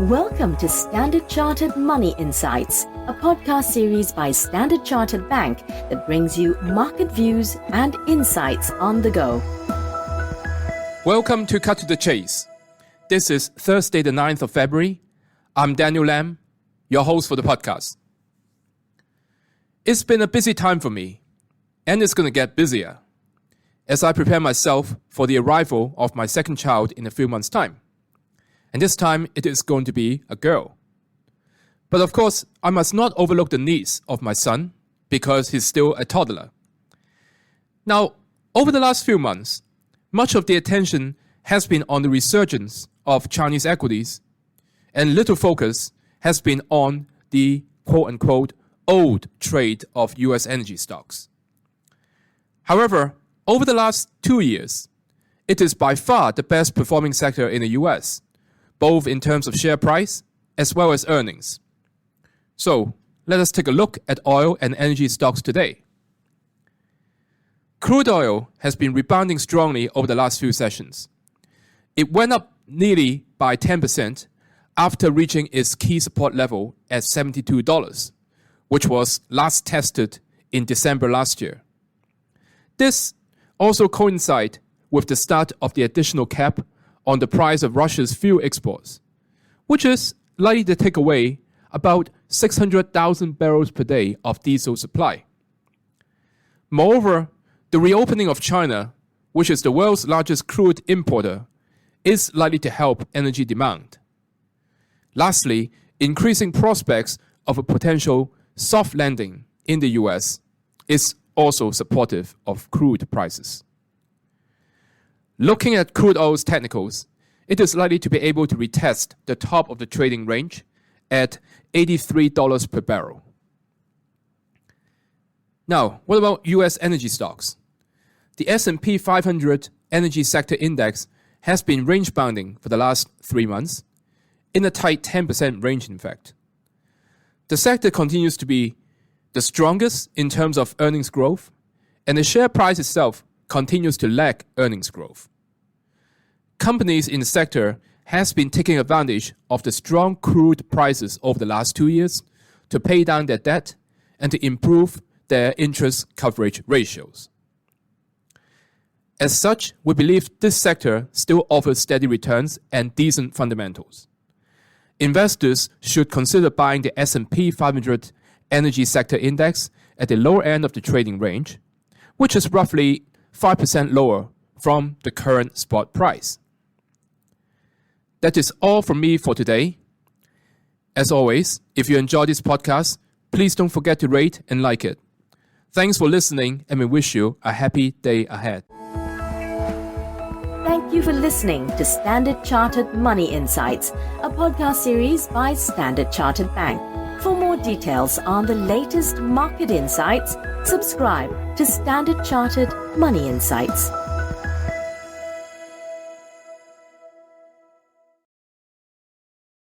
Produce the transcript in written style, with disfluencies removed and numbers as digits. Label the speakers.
Speaker 1: Welcome to Standard Chartered Money Insights, a podcast series by Standard Chartered Bank that brings you market views and insights on the go.
Speaker 2: Welcome to Cut to the Chase. This is Thursday, the 9th of February. I'm Daniel Lam, your host for the podcast. It's been a busy time for me, and it's going to get busier as I prepare myself for the arrival of my second child in a few months' time. And this time, it is going to be a girl. But of course, I must not overlook the needs of my son because he's still a toddler. Now, over the last few months, much of the attention has been on the resurgence of Chinese equities, and little focus has been on the quote-unquote old trade of US energy stocks. However, over the last 2 years, it is by far the best performing sector in the US, both in terms of share price as well as earnings. So, let us take a look at oil and energy stocks today. Crude oil has been rebounding strongly over the last few sessions. It went up nearly by 10% after reaching its key support level at $72, which was last tested in December last year. This also coincided with the start of the additional cap on the price of Russia's fuel exports, which is likely to take away about 600,000 barrels per day of diesel supply. Moreover, the reopening of China, which is the world's largest crude importer, is likely to help energy demand. Lastly, increasing prospects of a potential soft landing in the US is also supportive of crude prices. Looking at crude oil's technicals, it is likely to be able to retest the top of the trading range at $83 per barrel. Now, what about US energy stocks? The S&P 500 Energy Sector Index has been range-bounding for the last 3 months, in a tight 10% range in fact. The sector continues to be the strongest in terms of earnings growth, and the share price itself continues to lag earnings growth. Companies in the sector has been taking advantage of the strong crude prices over the last 2 years to pay down their debt and to improve their interest coverage ratios. As such, we believe this sector still offers steady returns and decent fundamentals. Investors should consider buying the S&P 500 Energy Sector Index at the lower end of the trading range, which is roughly 5% lower from the current spot price. That is all from me for today. As always, if you enjoy this podcast, please don't forget to rate and like it. Thanks for listening, and we wish you a happy day ahead.
Speaker 1: Thank you for listening to Standard Chartered Money Insights, a podcast series by Standard Chartered Bank. For more details on the latest market insights, subscribe to Standard Chartered Money Insights.